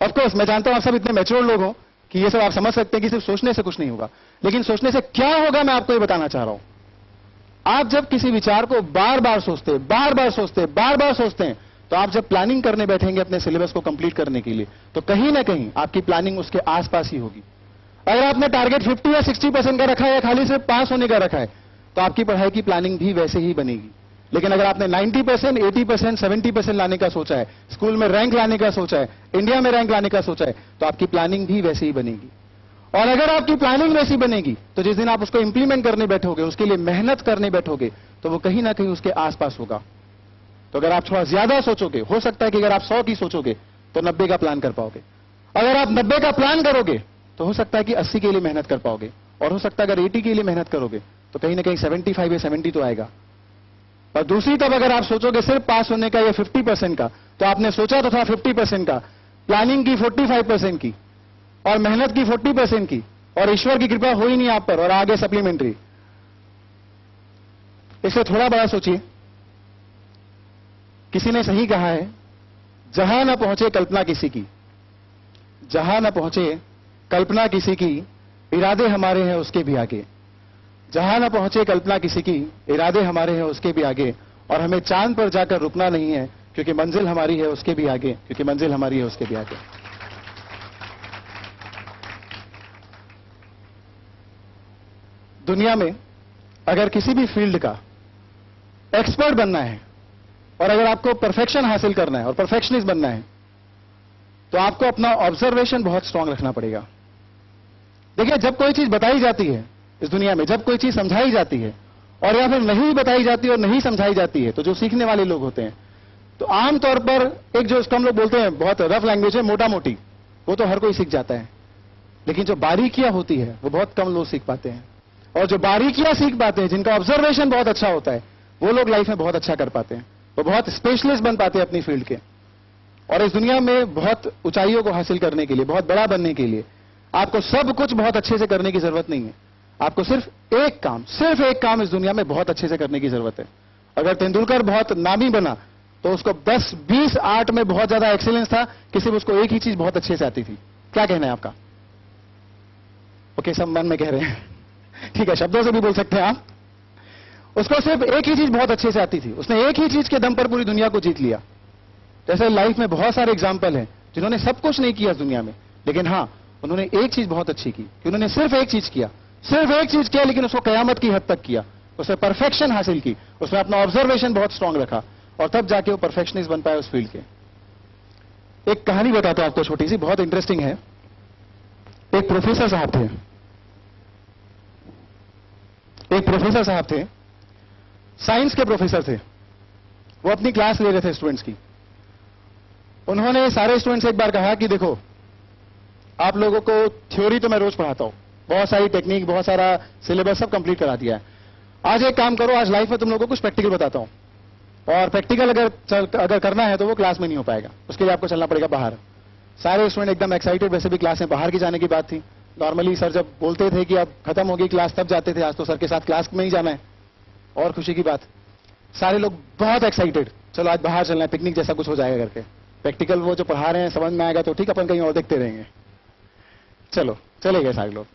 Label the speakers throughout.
Speaker 1: Of course मैं जानता हूं आप सब इतने मैच्योर लोग हो कि ये सब आप समझ सकते हैं कि सिर्फ सोचने से कुछ नहीं होगा, लेकिन सोचने से क्या होगा मैं आपको ये बताना चाह रहा हूं। आप जब किसी विचार को बार बार सोचते हैं, तो आप जब प्लानिंग करने बैठेंगे अपने सिलेबस को कंप्लीट करने के लिए, तो कहीं ना कहीं आपकी प्लानिंग उसके आसपास ही होगी। अगर आपने टारगेट 50 या 60% का रखा है या खाली सिर्फ पास होने का रखा है, तो आपकी पढ़ाई की प्लानिंग भी वैसे ही बनेगी। लेकिन अगर आपने 90%, 80%, 70% लाने का सोचा है, स्कूल में रैंक लाने का सोचा है, इंडिया में रैंक लाने का सोचा है, तो आपकी प्लानिंग भी वैसे ही बनेगी। और अगर आपकी प्लानिंग वैसी बनेगी, तो जिस दिन आप उसको इंप्लीमेंट करने बैठोगे, उसके लिए मेहनत करने बैठोगे, तो वो कहीं ना कहीं उसके आसपास होगा। तो अगर आप थोड़ा ज्यादा सोचोगे, हो सकता है कि अगर आप 100 की सोचोगे तो 90 का प्लान कर पाओगे। अगर आप 90 का प्लान करोगे तो हो सकता है कि 80 के लिए मेहनत कर पाओगे, और हो सकता है अगर 80 के लिए मेहनत करोगे तो कहीं ना कहीं 75 या 70 तो आएगा। और दूसरी तरफ अगर आप सोचोगे सिर्फ पास होने का या 50% का, तो आपने सोचा तो था 50% का, प्लानिंग की 45% की, और मेहनत की 40% की, और ईश्वर की कृपा हो ही नहीं आप पर, और आगे सप्लीमेंट्री। इससे थोड़ा बड़ा सोचिए। किसी ने सही कहा है, जहां न पहुंचे कल्पना किसी की, जहां न पहुंचे कल्पना किसी की, इरादे हमारे हैं उसके भी आगे। जहां न पहुंचे कल्पना किसी की, इरादे हमारे हैं उसके भी आगे, और हमें चांद पर जाकर रुकना नहीं है, क्योंकि मंजिल हमारी है उसके भी आगे, क्योंकि मंजिल हमारी है उसके भी आगे। दुनिया में अगर किसी भी फील्ड का एक्सपर्ट बनना है, और अगर आपको परफेक्शन हासिल करना है और परफेक्शनिस्ट बनना है, तो आपको अपना ऑब्जर्वेशन बहुत स्ट्रांग रखना पड़ेगा। देखिए, जब कोई चीज बताई जाती है इस दुनिया में, जब कोई चीज समझाई जाती है, और या फिर नहीं बताई जाती और नहीं समझाई जाती है, तो जो सीखने वाले लोग होते हैं, तो आमतौर पर एक जो इसको हम लोग बोलते हैं, बहुत रफ लैंग्वेज है, मोटा मोटी, वो तो हर कोई सीख जाता है। लेकिन जो बारीकियां होती है वो बहुत कम लोग सीख पाते हैं। और जो बारीकियां सीख पाते हैं, जिनका ऑब्जर्वेशन बहुत अच्छा होता है, वो लोग लाइफ में बहुत अच्छा कर पाते हैं, वो बहुत स्पेशलिस्ट बन पाते हैं अपनी फील्ड के। और इस दुनिया में बहुत ऊंचाइयों को हासिल करने के लिए, बहुत बड़ा बनने के लिए, आपको सब कुछ बहुत अच्छे से करने की जरूरत नहीं है। आपको सिर्फ एक काम इस दुनिया में बहुत अच्छे से करने की जरूरत है। अगर तेंदुलकर बहुत नामी बना, तो उसको 10-20 आर्ट में बहुत ज्यादा एक्सीलेंस था कि सिर्फ उसको एक ही चीज बहुत अच्छे से आती थी। क्या कहना है आपका? ओके, सब मन में कह रहे हैं। ठीक है, शब्दों से भी बोल सकते हैं आप। उसको सिर्फ एक ही चीज बहुत अच्छे से आती थी, उसने एक ही चीज के दम पर पूरी दुनिया को जीत लिया। जैसे लाइफ में बहुत सारे एग्जाम्पल हैं जिन्होंने सब कुछ नहीं किया इस दुनिया में, लेकिन हां, उन्होंने एक चीज बहुत अच्छी की, कि उन्होंने सिर्फ एक चीज किया, लेकिन उसको कयामत की हद तक किया। उसने परफेक्शन हासिल की, उसने अपना ऑब्जर्वेशन बहुत स्ट्रांग रखा, और तब जाके वो परफेक्शनिस्ट बन पाए उस फील्ड के। एक कहानी बताता हूं आपको, छोटी सी, बहुत इंटरेस्टिंग है। एक प्रोफेसर साहब थे, साइंस के प्रोफेसर थे। वो अपनी क्लास ले रहे थे स्टूडेंट्स की। उन्होंने सारे स्टूडेंट्स से एक बार कहा कि देखो, आप लोगों को थ्योरी तो मैं रोज पढ़ाता हूं, बहुत सारी टेक्निक, बहुत सारा सिलेबस सब कंप्लीट करा दिया है। आज एक काम करो, आज लाइफ में तुम लोगों को कुछ प्रैक्टिकल बताता हूं, और प्रैक्टिकल अगर करना है तो वो क्लास में नहीं हो पाएगा, उसके लिए आपको चलना पड़ेगा बाहर। सारे स्टूडेंट एकदम एक्साइटेड, वैसे भी क्लास में बाहर की जाने की बात थी। नॉर्मली सर जब बोलते थे कि अब खत्म होगी क्लास तब जाते थे, आज तो सर के साथ क्लास में ही जाना है, और खुशी की बात। सारे लोग बहुत एक्साइटेड, चलो आज बाहर चलना है, पिकनिक जैसा कुछ हो जाएगा करके। प्रैक्टिकल वो जो पढ़ा रहे हैं समझ में आएगा तो ठीक, अपन कहीं और देखते रहेंगे। चलो चले गए सारे लोग।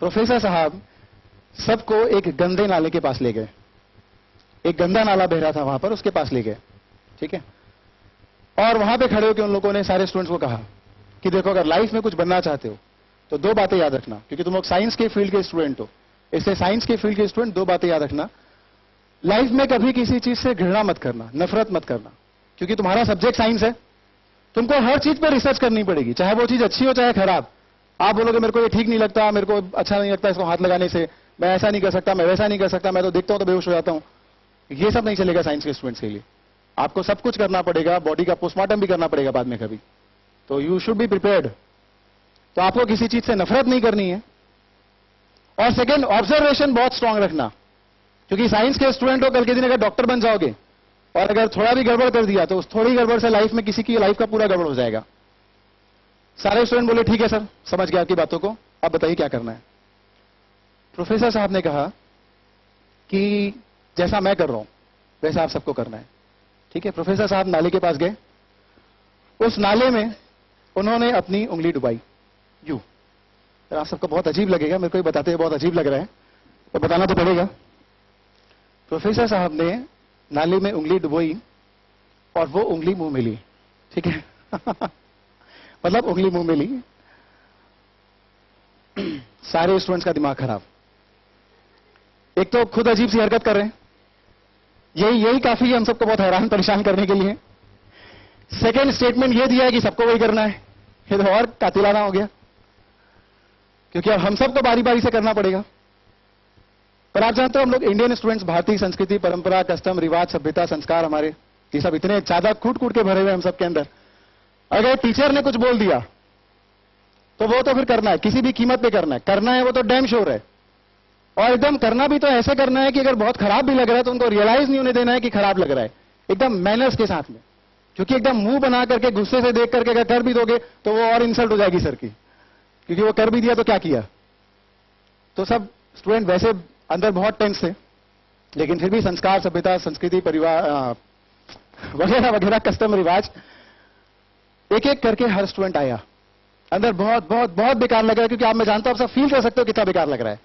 Speaker 1: प्रोफेसर साहब सबको एक गंदे नाले के पास ले गए। एक गंदा नाला बह रहा था वहां पर, उसके पास ले गए, ठीक है। और वहां पे खड़े होकर उन लोगों ने सारे स्टूडेंट्स को कहा कि देखो, अगर लाइफ में कुछ बनना चाहते हो तो दो बातें याद रखना, क्योंकि तुम लोग साइंस के फील्ड के स्टूडेंट हो, इसलिए साइंस के फील्ड के स्टूडेंट दो बातें याद रखना। लाइफ में कभी किसी चीज से घृणा मत करना, नफरत मत करना, क्योंकि तुम्हारा सब्जेक्ट साइंस है। तुमको हर चीज पर रिसर्च करनी पड़ेगी, चाहे वो चीज अच्छी हो चाहे खराब। आप बोलोगे मेरे को ये ठीक नहीं लगता, मेरे को अच्छा नहीं लगता इसको हाथ लगाने से, मैं ऐसा नहीं कर सकता, मैं वैसा नहीं कर सकता, मैं तो देखता हूं तो बेहोश हो जाता हूं, ये सब नहीं चलेगा साइंस के स्टूडेंट्स के लिए। आपको सब कुछ करना पड़ेगा, बॉडी का पोस्टमार्टम भी करना पड़ेगा बाद में कभी, तो यू शुड बी प्रिपेयर्ड। तो आपको किसी चीज से नफरत नहीं करनी है। और सेकेंड, ऑब्जर्वेशन बहुत स्ट्रांग रखना, क्योंकि साइंस के स्टूडेंट हो, कल के दिन अगर डॉक्टर बन जाओगे और अगर थोड़ा भी गड़बड़ कर दिया तो उस थोड़ी गड़बड़ से लाइफ में किसी की लाइफ का पूरा गड़बड़ हो जाएगा। सारे स्टूडेंट बोले ठीक है सर, समझ गया आपकी बातों को, अब बताइए क्या करना है। प्रोफेसर साहब ने कहा कि जैसा मैं कर रहा हूं वैसा आप सबको करना है, ठीक है। प्रोफेसर साहब नाले के पास गए। उस नाले में उन्होंने अपनी उंगली डुबाई यूं। आप सबको बहुत अजीब लगेगा, मेरे को ये बताते हुए बहुत अजीब लग रहा है, तो बताना तो पड़ेगा। प्रोफेसर साहब ने नाली में उंगली डुबोई और वो उंगली मुंह में ली, ठीक है। मतलब उंगली मुंह में ली। सारे स्टूडेंट्स का दिमाग खराब। एक तो खुद अजीब सी हरकत कर रहे हैं, यही काफी है हम सबको बहुत हैरान परेशान करने के लिए। सेकेंड स्टेटमेंट ये दिया है कि सबको वही करना है, ये तो और कातिलाना हो गया, क्योंकि अब हम सबको बारी बारी से करना पड़ेगा। पर आप जानते हो हम लोग इंडियन स्टूडेंट्स भारतीय संस्कृति, परंपरा, कस्टम, रिवाज, सभ्यता, संस्कार हमारे ये सब इतने ज्यादा कूट कूट के भरे हुए हम सबके अंदर। अगर टीचर ने कुछ बोल दिया तो वो तो फिर करना है, किसी भी कीमत पे करना है, वो तो डैम श्योर है। और एकदम करना भी तो ऐसे करना है कि अगर बहुत खराब भी लग रहा है तो उनको रियलाइज नहीं होने देना है कि खराब लग रहा है, एकदम मैनर्स के साथ में। क्योंकि एकदम मुंह बना करके गुस्से से देख करके अगर कर भी दोगे तो वो और इंसल्ट हो जाएगी सर की, क्योंकि वो कर भी दिया तो क्या किया। तो सब स्टूडेंट वैसे अंदर बहुत टेंस थे, लेकिन फिर भी संस्कार, सभ्यता, संस्कृति, परिवार वगैरह वगैरह, कस्टम, रिवाज, एक एक करके हर स्टूडेंट आया। अंदर बहुत बहुत बहुत बेकार लग रहा है, क्योंकि आप मैं जानता हूं आप सब फील कर सकते हो कितना बेकार लग रहा है।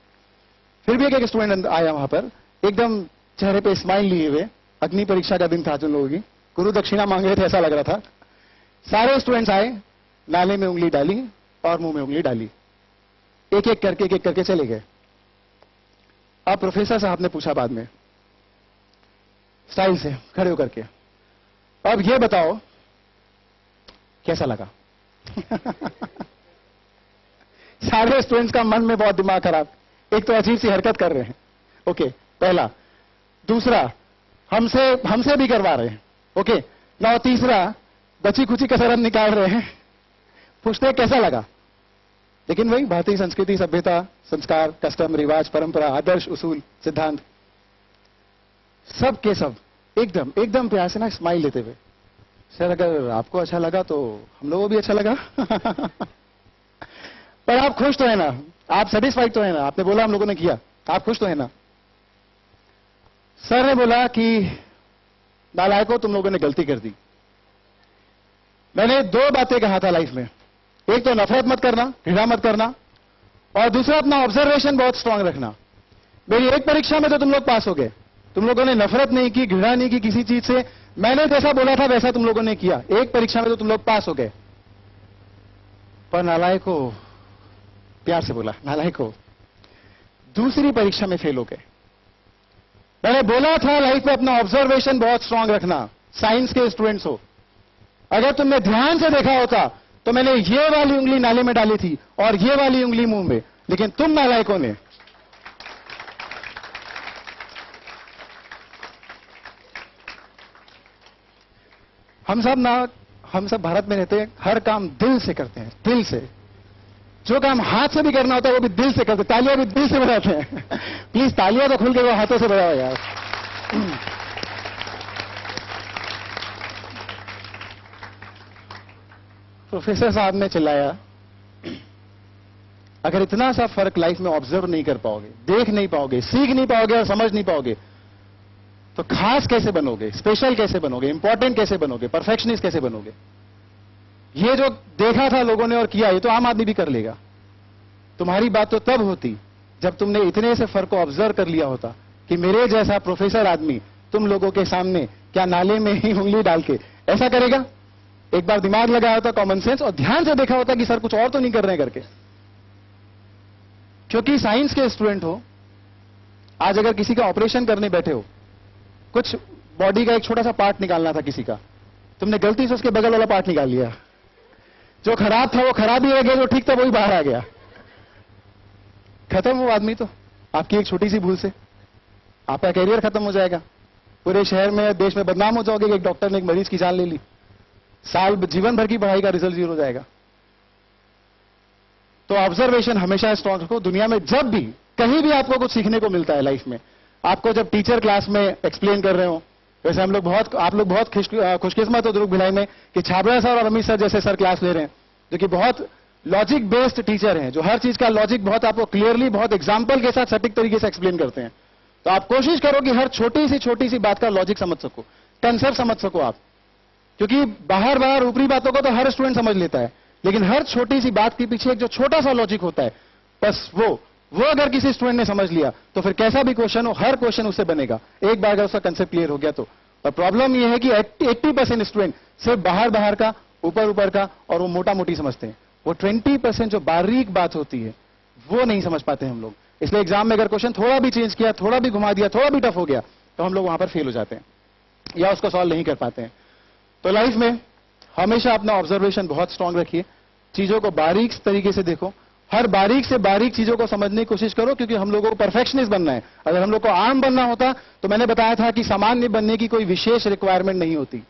Speaker 1: फिर भी एक स्टूडेंट आया वहां पर, एकदम चेहरे पे स्माइल लिए हुए। अग्नि परीक्षा का दिन था जिन लोगों की, गुरु दक्षिणा मांग रहे थे ऐसा लग रहा था। सारे स्टूडेंट्स आए, नाले में उंगली डाली और मुंह में उंगली डाली, एक एक करके चले गए। अब प्रोफेसर साहब ने पूछा बाद में स्टाइल से खड़े होकर के, अब ये बताओ कैसा लगा। सारे स्टूडेंट्स का मन में बहुत दिमाग खराब, एक तो अजीब सी हरकत कर रहे हैं, ओके पहला, दूसरा हमसे भी करवा रहे हैं, ओके ना, तीसरा बची खुची कसरत निकाल रहे हैं, पूछते हैं कैसा लगा। लेकिन वही भारतीय संस्कृति, सभ्यता, संस्कार, कस्टम, रिवाज, परंपरा, आदर्श, उसूल, सिद्धांत, सब के सब एकदम एकदम प्यार से ना स्माइल लेते हुए, सर अगर आपको अच्छा लगा तो हम लोगों को भी अच्छा लगा। पर आप खुश तो है ना, आप सेटिस्फाइड तो है ना, आपने बोला हम लोगों ने किया, आप खुश तो है ना। सर ने बोला कि नालायकों तुम लोगों ने गलती कर दी। मैंने दो बातें कहा था लाइफ में, एक तो नफरत मत करना, घृणा मत करना, और दूसरा अपना ऑब्जर्वेशन बहुत स्ट्रांग रखना। मेरी एक परीक्षा में तो तुम लोग पास हो गए, तुम लोगों ने नफरत नहीं की, घृणा नहीं की किसी चीज से, मैंने जैसा बोला था वैसा तुम लोगों ने किया, एक परीक्षा में तो तुम लोग पास हो गए। पर नालायकों, प्यार से बोला, नालायकों दूसरी परीक्षा में फेल हो गए। मैंने बोला था लाइफ में अपना ऑब्जर्वेशन बहुत स्ट्रांग रखना, साइंस के स्टूडेंट्स हो। अगर तुमने ध्यान से देखा होता तो मैंने ये वाली उंगली नाले में डाली थी और ये वाली उंगली मुंह में, लेकिन तुम नालायकों ने हम सब भारत में रहते हैं, हर काम दिल से करते हैं, दिल से। जो काम हाथ से भी करना होता है वो भी दिल से करते हैं, तालियां भी दिल से बजाते हैं। प्लीज तालियां तो खुल के वो हाथों से बजाओ यार। प्रोफेसर साहब ने चिल्लाया, अगर इतना सा फर्क लाइफ में ऑब्जर्व नहीं कर पाओगे, देख नहीं पाओगे, सीख नहीं पाओगे और समझ नहीं पाओगे, तो खास कैसे बनोगे, स्पेशल कैसे बनोगे, इंपॉर्टेंट कैसे बनोगे, परफेक्शनिस्ट कैसे बनोगे। ये जो देखा था लोगों ने और किया, ये तो आम आदमी भी कर लेगा। तुम्हारी बात तो तब होती जब तुमने इतने से फर्क को ऑब्जर्व कर लिया होता कि मेरे जैसा प्रोफेसर आदमी तुम लोगों के सामने क्या नाले में ही उंगली डाल के ऐसा करेगा। एक बार दिमाग लगाया होता, कॉमन सेंस, और ध्यान से देखा होता कि सर कुछ और तो नहीं कर रहे हैं करके। क्योंकि साइंस के स्टूडेंट हो, आज अगर किसी का ऑपरेशन करने बैठे हो, कुछ बॉडी का एक छोटा सा पार्ट निकालना था किसी का, तुमने गलती से उसके बगल वाला पार्ट निकाल लिया। जो खराब था वो खराब ही रह गया, जो ठीक था वही बाहर आ गया, खत्म वो आदमी। तो आपकी एक छोटी सी भूल से आपका कैरियर खत्म हो जाएगा, पूरे शहर में, देश में बदनाम हो जाओगे कि एक डॉक्टर ने एक मरीज की जान ले ली, साल जीवन भर की पढ़ाई का रिजल्ट 0 हो जाएगा। तो ऑब्जर्वेशन हमेशा स्ट्रांग रखो। दुनिया में जब भी कहीं भी आपको कुछ सीखने को मिलता है लाइफ में, आपको जब टीचर क्लास में एक्सप्लेन कर रहे हो, वैसे आप लोग बहुत खुशकिस्मत हो दुर्ग भिलाई में कि छाबड़ा सर और अमित सर जैसे सर क्लास ले रहे हैं, जो कि बहुत लॉजिक बेस्ड टीचर हैं, जो हर चीज का लॉजिक बहुत आपको क्लियरली, बहुत एग्जाम्पल के साथ सटीक तरीके से एक्सप्लेन करते हैं। तो आप कोशिश करो कि हर छोटी सी बात का लॉजिक समझ सको, कंसेप्ट समझ सको आप। क्योंकि बाहर ऊपरी बातों को तो हर स्टूडेंट समझ लेता है, लेकिन हर छोटी सी बात के पीछे एक जो छोटा सा लॉजिक होता है, बस वो अगर किसी स्टूडेंट ने समझ लिया तो फिर कैसा भी क्वेश्चन हो, हर क्वेश्चन उससे बनेगा एक बार अगर उसका कंसेप्ट क्लियर हो गया तो। और प्रॉब्लम यह है कि 80% स्टूडेंट सिर्फ बाहर का, ऊपर का और वो मोटा मोटी समझते हैं। वो 20% जो बारीक बात होती है वो नहीं समझ पाते हम लोग। इसलिए एग्जाम में अगर क्वेश्चन थोड़ा भी चेंज किया, थोड़ा भी घुमा दिया, थोड़ा भी टफ हो गया तो हम लोग वहां पर फेल हो जाते हैं या उसको सॉल्व नहीं कर पाते हैं। तो लाइफ में हमेशा अपना ऑब्जर्वेशन बहुत स्ट्रांग रखिए, चीजों को बारीक तरीके से देखो, हर बारीक से बारीक चीजों को समझने की कोशिश करो, क्योंकि हम लोगों को परफेक्शनिस्ट बनना है। अगर हम लोग को आम बनना होता तो मैंने बताया था कि सामान्य बनने की कोई विशेष रिक्वायरमेंट नहीं होती।